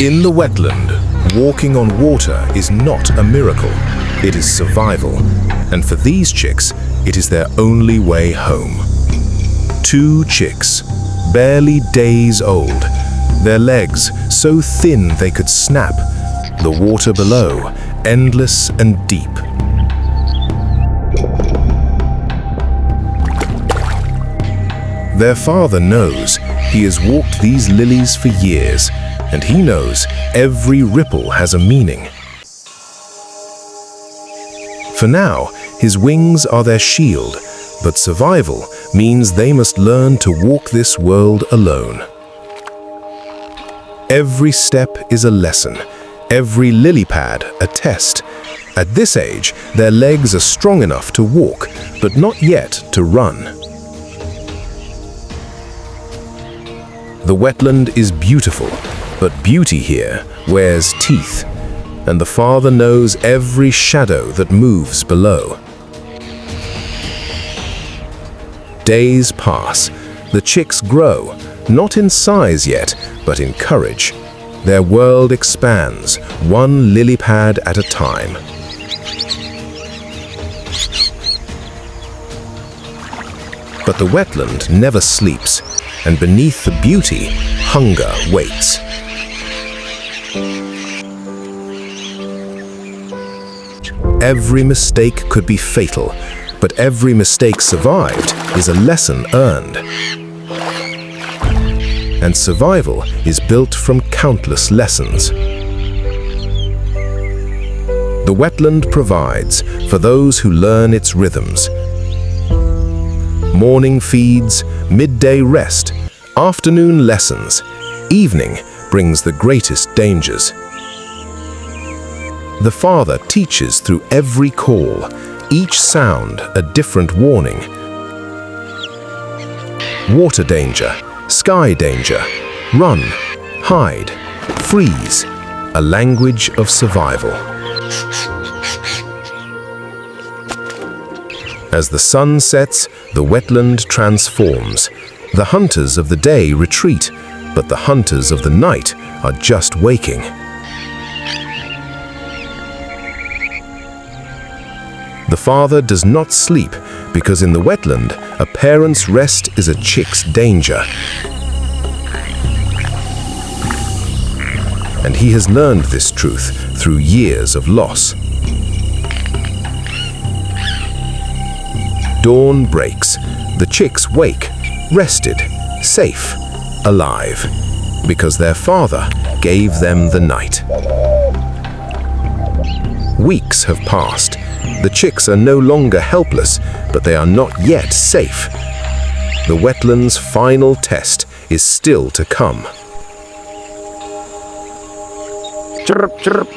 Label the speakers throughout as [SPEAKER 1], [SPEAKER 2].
[SPEAKER 1] In the wetland, walking on water is not a miracle. It is survival. And for these chicks, it is their only way home. 2 chicks, barely days old. Their legs so thin they could snap. The water below, endless and deep. Their father knows he has walked these lilies for years, and he knows every ripple has a meaning. For now, his wings are their shield, but survival means they must learn to walk this world alone. Every step is a lesson, every lily pad a test. At this age, their legs are strong enough to walk, but not yet to run. The wetland is beautiful, but beauty here wears teeth, and the father knows every shadow that moves below. Days pass. The chicks grow, not in size yet, but in courage. Their world expands, one lily pad at a time. But the wetland never sleeps, and beneath the beauty, hunger waits. Every mistake could be fatal, but every mistake survived is a lesson earned. And survival is built from countless lessons. The wetland provides for those who learn its rhythms. Morning feeds, midday rest, afternoon lessons, evening brings the greatest dangers. The father teaches through every call, each sound a different warning. Water danger, sky danger, run, hide, freeze, a language of survival. As the sun sets, the wetland transforms. The hunters of the day retreat, but the hunters of the night are just waking. The father does not sleep because in the wetland, a parent's rest is a chick's danger. And he has learned this truth through years of loss. Dawn breaks. The chicks wake, rested, safe, alive, because their father gave them the night. Weeks have passed. The chicks are no longer helpless, but they are not yet safe. The wetland's final test is still to come.
[SPEAKER 2] Chirp, chirp.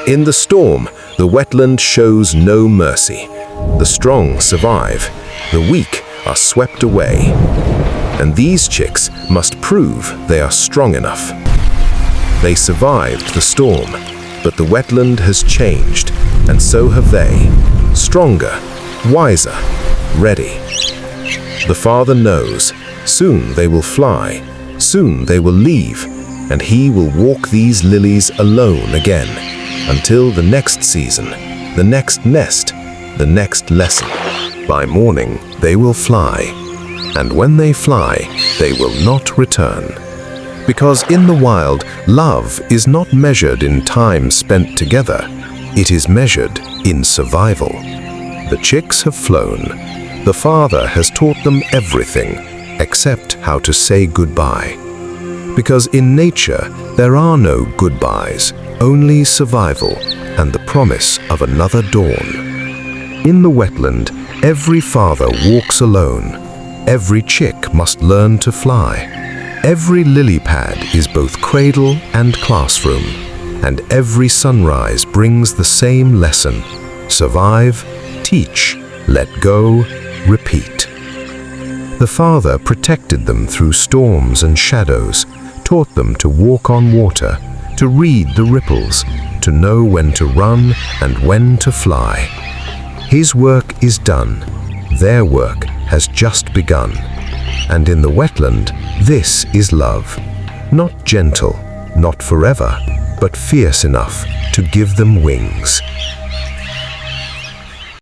[SPEAKER 1] In the storm, the wetland shows no mercy. The strong survive, the weak are swept away. And these chicks must prove they are strong enough. They survived the storm, but the wetland has changed, and so have they. Stronger, wiser, ready. The father knows, soon they will fly, soon they will leave, and he will walk these lilies alone again, until the next season, the next nest, the next lesson. By morning, they will fly, and when they fly, they will not return. Because in the wild, love is not measured in time spent together. It is measured in survival. The chicks have flown. The father has taught them everything, except how to say goodbye. Because in nature, there are no goodbyes, only survival and the promise of another dawn. In the wetland, every father walks alone. Every chick must learn to fly. Every lily pad is both cradle and classroom, and every sunrise brings the same lesson: survive, teach, let go, repeat. The father protected them through storms and shadows, taught them to walk on water, to read the ripples, to know when to run and when to fly. His work is done. Their work has just begun. And in the wetland, this is love. Not gentle, not forever, but fierce enough to give them wings.